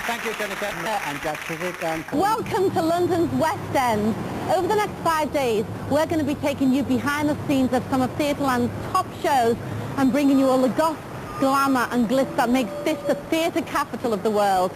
Thank you, Jennifer. And Jack and Welcome to London's West End. Over the next 5 days, we're going to be taking you behind the scenes of some of Theatreland's top shows and bringing you all the goss, glamour and glitz that makes this the theatre capital of the world.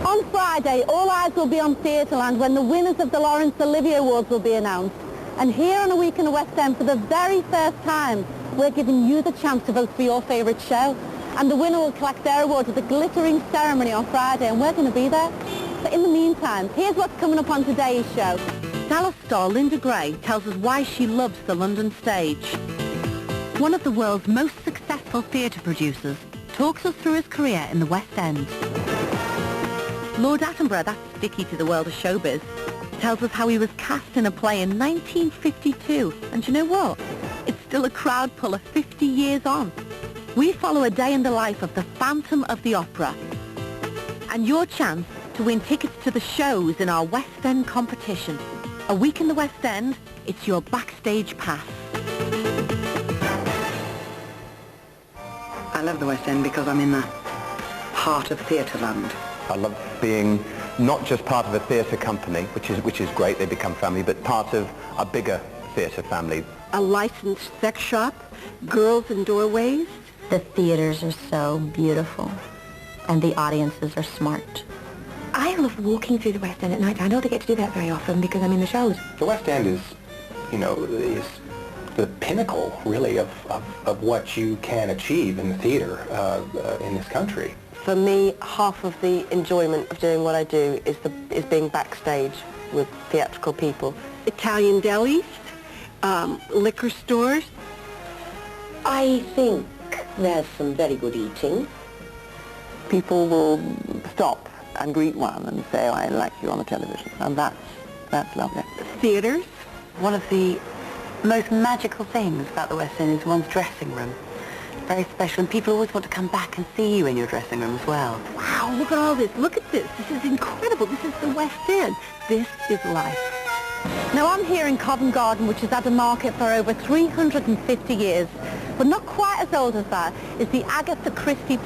On Friday, all eyes will be on Theatreland when the winners of the Laurence Olivier Awards will be announced. And here on A Week in the West End, for the very first time, we're giving you the chance to vote for your favourite show. And the winner will collect their awards at the glittering ceremony on Friday, and we're going to be there. But in the meantime, here's what's coming up on today's show. Dallas star Linda Gray tells us why she loves the London stage. One of the world's most successful theatre producers talks us through his career in the West End. Lord Attenborough, that's sticky to the world of showbiz, tells us how he was cast in a play in 1952. And you know what? It's still a crowd puller 50 years on. We follow a day in the life of the Phantom of the Opera. And your chance to win tickets to the shows in our West End competition. A Week in the West End, it's your backstage pass. I love the West End because I'm in the heart of Theatreland. I love being not just part of a theatre company, which is great, they become family, but part of a bigger theatre family. A licensed sex shop, girls in doorways. The theaters are so beautiful, and the audiences are smart. I love walking through the West End at night. I don't get to do that very often because I'm in the shows. The West End is, is the pinnacle, really, of what you can achieve in the theatre in this country. For me, half of the enjoyment of doing what I do is being backstage with theatrical people. Italian delis, liquor stores. I think there's some very good eating. People will stop and greet one and say, oh, I like you on the television, and that's lovely. Theatres. One of the most magical things about the West End is one's dressing room. Very special, and people always want to come back and see you in your dressing room as well. Wow, look at all this. Look at this. This is incredible. This is the West End. This is life. Now I'm here in Covent Garden, which has had a market for over 350 years. But not quite as old as that is the Agatha Christie.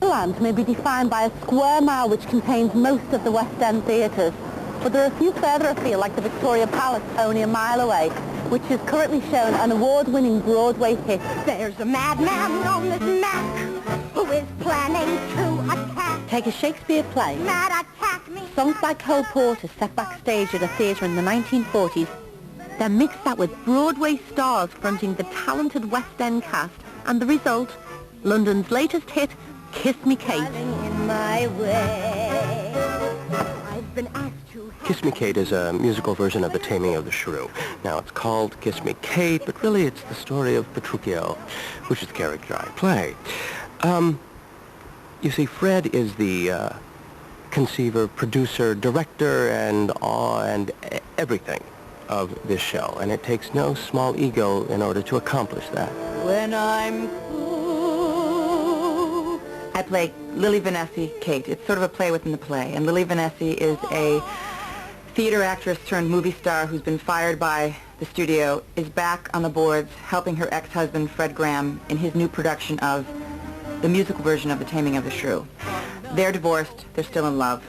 Land may be defined by a square mile which contains most of the West End theatres. But there are a few further afield, like the Victoria Palace, only a mile away, which is currently shown an award-winning Broadway hit. There's a madman on this map who is planning to attack. Take a Shakespeare play. Mad attack me. Songs by Cole Porter set backstage at a theatre in the 1940s. They're mixed up with Broadway stars fronting the talented West End cast, and the result, London's latest hit, Kiss Me Kate. In my way. I've been asked to... Kiss Me Kate is a musical version of The Taming of the Shrew. Now, it's called Kiss Me Kate, but really it's the story of Petruchio, which is the character I play. You see, Fred is the conceiver, producer, director, and everything of this show, and it takes no small ego in order to accomplish that. When I'm cool. I play Lily Vanessa, Kate. It's sort of a play within the play, and Lily Vanessa is a theater actress turned movie star who's been fired by the studio, is back on the boards helping her ex-husband Fred Graham in his new production of the musical version of The Taming of the Shrew. They're divorced, they're still in love.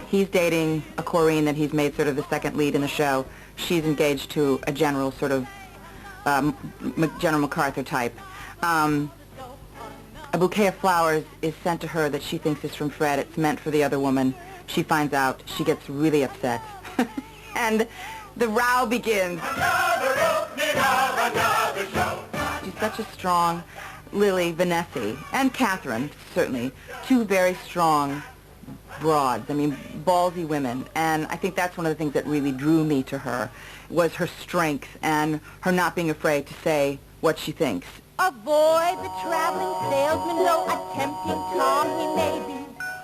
He's dating a Corinne that he's made sort of the second lead in the show. She's engaged to a general sort of General MacArthur type. A bouquet of flowers is sent to her that she thinks is from Fred. It's meant for the other woman. She finds out. She gets really upset. And the row begins. She's such a strong Lily Vanessa, and Catherine, certainly, two very strong broads. I mean, ballsy women. And I think that's one of the things that really drew me to her, was her strength and her not being afraid to say what she thinks. Avoid the traveling salesman, though a tempting Tom he may be.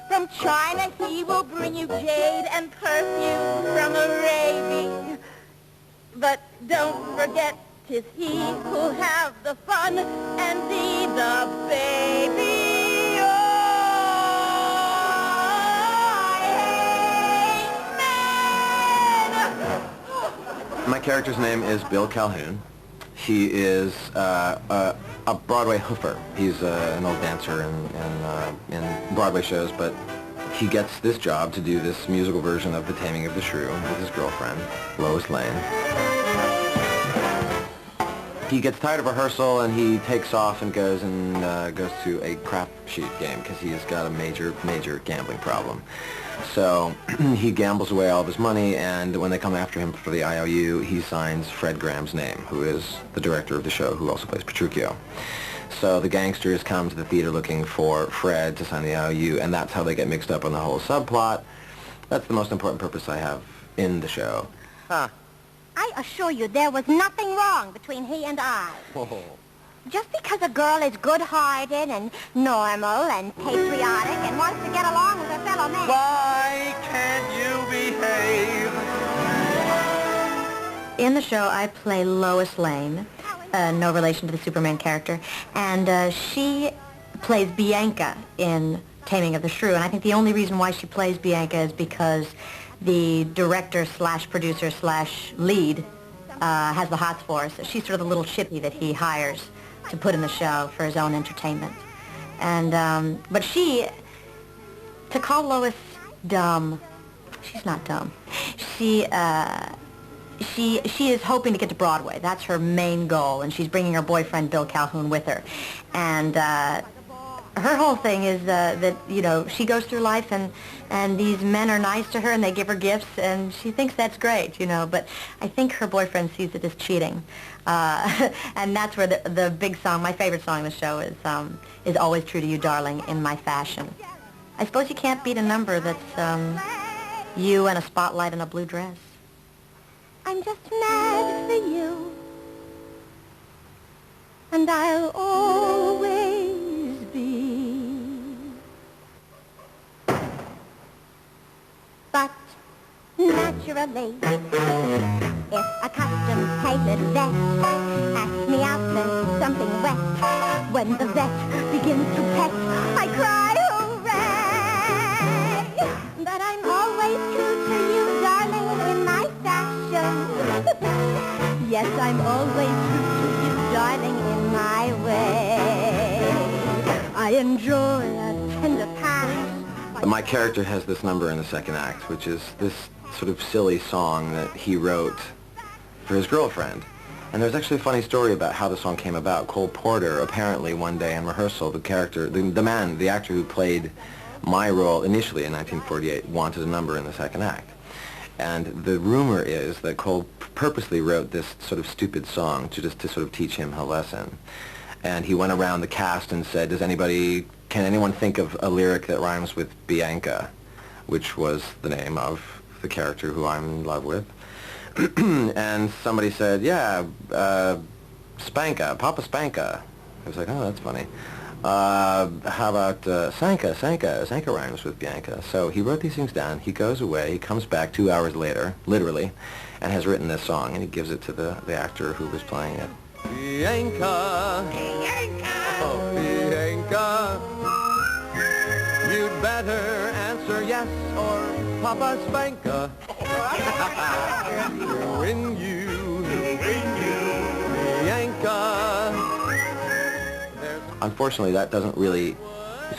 From China he will bring you jade and perfume. From Don't forget, 'tis he who'll have the fun and be the baby. Oh, I hate men. My character's name is Bill Calhoun. He is a Broadway hoofer. He's an old dancer in Broadway shows, but he gets this job to do this musical version of The Taming of the Shrew with his girlfriend, Lois Lane. He gets tired of rehearsal and he takes off and goes to a crapshoot game because he has got a major gambling problem. So he gambles away all of his money, and when they come after him for the IOU, he signs Fred Graham's name, who is the director of the show, who also plays Petruchio. So the gangsters come to the theater looking for Fred to sign the IOU, and that's how they get mixed up on the whole subplot. That's the most important purpose I have in the show. I assure you there was nothing wrong between he and I. Oh. Just because a girl is good-hearted and normal and patriotic and wants to get along with her fellow men. Why can't you behave? In the show, I play Lois Lane, no relation to the Superman character, and she plays Bianca in Taming of the Shrew, and I think the only reason why she plays Bianca is because the director slash producer slash lead has the hots for her. So she's sort of the little chippy that he hires to put in the show for his own entertainment. And, but to call Lois dumb, she's not dumb. She is hoping to get to Broadway. That's her main goal, and she's bringing her boyfriend, Bill Calhoun, with her. And her whole thing is that, you know, she goes through life and these men are nice to her and they give her gifts, and she thinks that's great, you know, but I think her boyfriend sees it as cheating. And that's where the big song, my favorite song in the show is Always True to You, Darling, in my fashion. I suppose you can't beat a number that's you and a spotlight and a blue dress. I'm just mad for you, and I'll always be. But naturally, if a custom-tailored vet asks me out for something wet, when the vet begins to pet, I cry, hooray! But I'm always true to you, darling, in my fashion. Yes, I'm always true to you, darling, in my way. I enjoy a tender pass. My character has this number in the second act, which is this sort of silly song that he wrote for his girlfriend. And there's actually a funny story about how the song came about. Cole Porter, apparently one day in rehearsal, the actor who played my role initially in 1948, wanted a number in the second act. And the rumor is that Cole purposely wrote this sort of stupid song to sort of teach him a lesson. And he went around the cast and said, can anyone think of a lyric that rhymes with Bianca, which was the name of the character who I'm in love with? And somebody said, yeah, Spanka, Papa Spanka. I was like, oh, that's funny. How about Sanka? Sanka rhymes with Bianca. So he wrote these things down. He goes away. He comes back 2 hours later, literally, and has written this song, and he gives it to the actor who was playing it. Bianca, Bianca, oh, Bianca, you'd better answer yes or Papa Spanka. When you, Bianca. Unfortunately, that doesn't really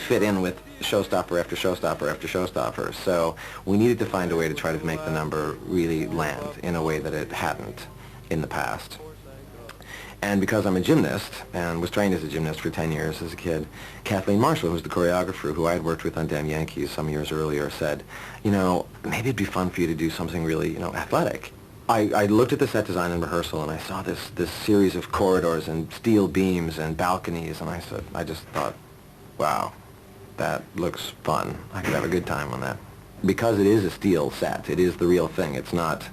fit in with showstopper after showstopper after showstopper, so we needed to find a way to try to make the number really land in a way that it hadn't in the past. And because I'm a gymnast, and was trained as a gymnast for 10 years as a kid, Kathleen Marshall, who's the choreographer, who I had worked with on Damn Yankees some years earlier, said, you know, maybe it'd be fun for you to do something really, you know, athletic. I looked at the set design in rehearsal, and I saw this series of corridors and steel beams and balconies, and I just thought, wow, that looks fun. I could have a good time on that. Because it is a steel set, it is the real thing. It's not,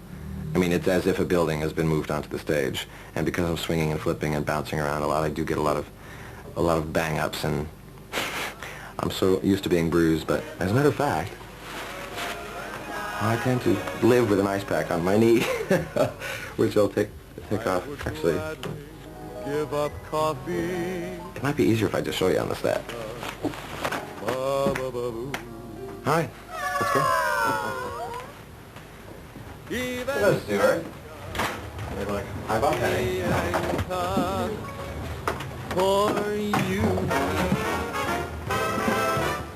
I mean, it's as if a building has been moved onto the stage. And because I'm swinging and flipping and bouncing around a lot, I do get a lot of bang-ups, and I'm so used to being bruised. But as a matter of fact, I tend to live with an ice pack on my knee, which I'll take take off, actually. Give up coffee. It might be easier if I just show you on the set. Hi, let's go. Hello, Stuart. You're like, hi, Bob Penny. For you.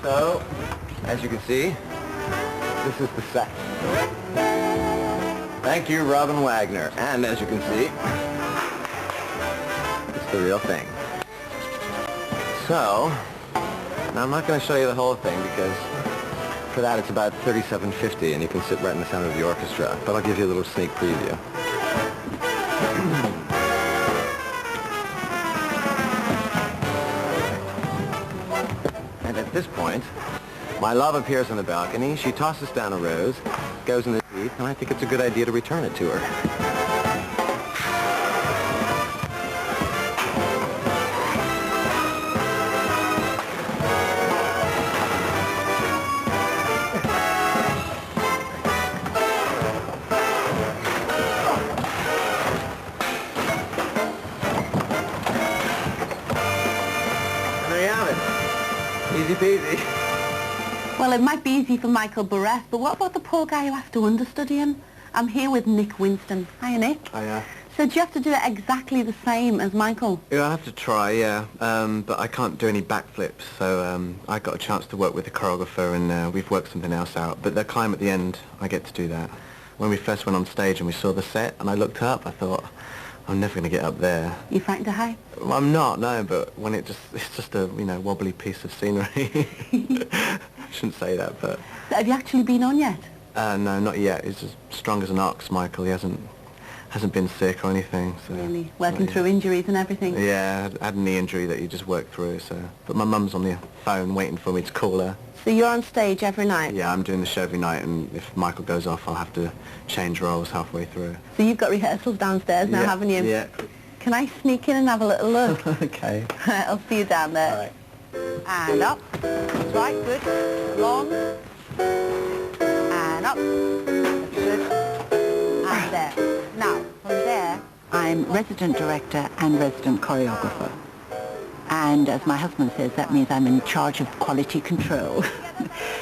So, as you can see, this is the set. Thank you, Robin Wagner. And as you can see, it's the real thing. So, now I'm not going to show you the whole thing because for that it's about $37.50 and you can sit right in the center of the orchestra. But I'll give you a little sneak preview. And at this point, my love appears on the balcony. She tosses down a rose, goes in the teeth, and I think it's a good idea to return it to her. There you have it. Easy peasy. Well, it might be easy for Michael Beresse, but what about the poor guy who has to understudy him? I'm here with Nick Winston. Hiya, Nick. Hiya. So do you have to do it exactly the same as Michael? Yeah, I have to try, yeah. But I can't do any backflips, so I got a chance to work with the choreographer and we've worked something else out. But the climb at the end, I get to do that. When we first went on stage and we saw the set and I looked up, I thought, I'm never going to get up there. You frightened to high? Well, I'm not, no, but when it's just a, wobbly piece of scenery. I shouldn't say that, but... Have you actually been on yet? No, not yet. He's as strong as an ox, Michael. He hasn't been sick or anything. So really? Working through injuries and everything? Yeah, I had a knee injury that you just worked through, so... But my mum's on the phone waiting for me to call her. So you're on stage every night? Yeah, I'm doing the show every night, and if Michael goes off, I'll have to change roles halfway through. So you've got rehearsals downstairs now, haven't you? Yeah. Can I sneak in and have a little look? Okay. I'll see you down there. All right. And up. That's right, good. Long. And up. That's good. And there. Now, from there, I'm resident director and resident choreographer. And as my husband says, that means I'm in charge of quality control.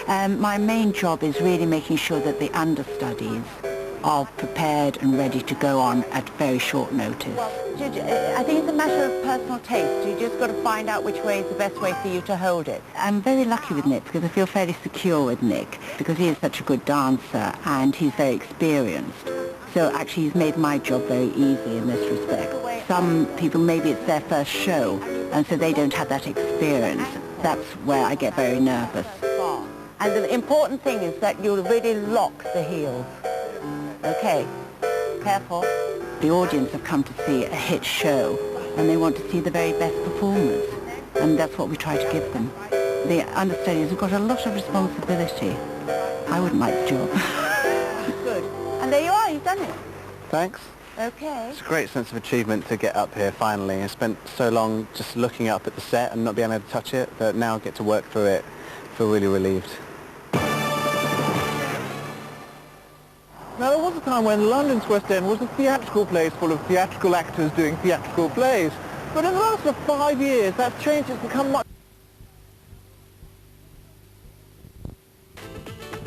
My main job is really making sure that the understudies are prepared and ready to go on at very short notice. Well, I think it's a matter of personal taste. You just got to find out which way is the best way for you to hold it. I'm very lucky with Nick because I feel fairly secure with Nick because he is such a good dancer and he's very experienced. So actually he's made my job very easy in this respect. Some people, maybe it's their first show and so they don't have that experience. That's where I get very nervous. And the important thing is that you really lock the heels. Okay, careful. The audience have come to see a hit show and they want to see the very best performers and that's what we try to give them. The understudies have got a lot of responsibility. I wouldn't like the job. Good. And there you are, you've done it. Thanks. Okay. It's a great sense of achievement to get up here finally. I spent so long just looking up at the set and not being able to touch it, but now I get to work through it. I feel really relieved. Now, there was a time when London's West End was a theatrical place full of theatrical actors doing theatrical plays. But in the last 5 years, that's changed. It's become much...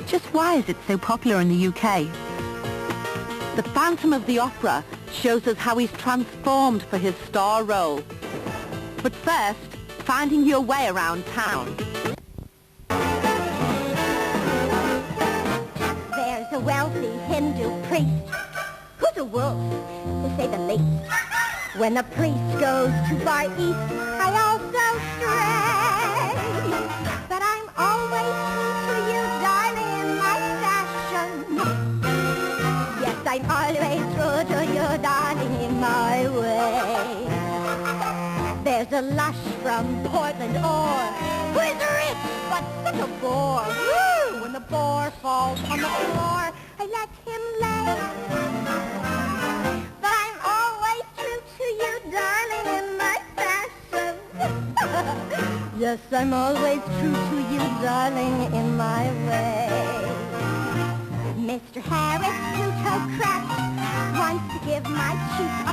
Just why is it so popular in the UK? The Phantom of the Opera shows us how he's transformed for his star role. But first, finding your way around town. There's a wealthy Hindu priest who's a wolf, to say the least. When the priest goes too far east, I also stray. But I'm always true to you, darling, in my fashion. Yes, I'm always true to you, darling, in my way. There's a lush from Portland, who is rich, but such a bore. Woo! When the bore falls on the floor, I let him lay. But I'm always true to you, darling, in my fashion. Yes, I'm always true to you, darling, in my way. Mr. Harris, plutocrat, wants to give my cheap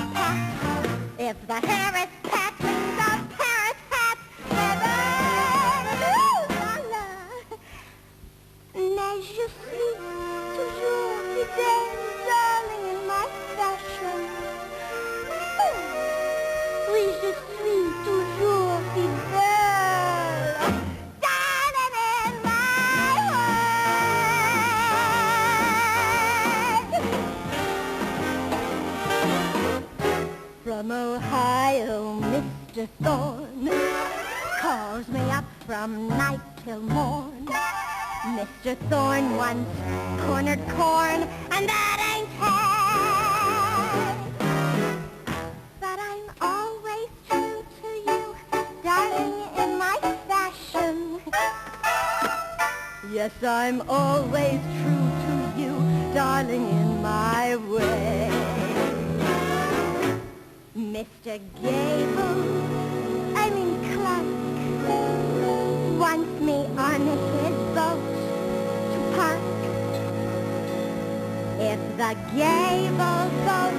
Mr. Thorne calls me up from night till morn. Mr. Thorne once cornered corn, and that ain't hay. But I'm always true to you, darling, in my fashion. Yes, I'm always true to you, darling, in my way. Mr. Gable, Clark, wants me on his boat to park. If the Gable boat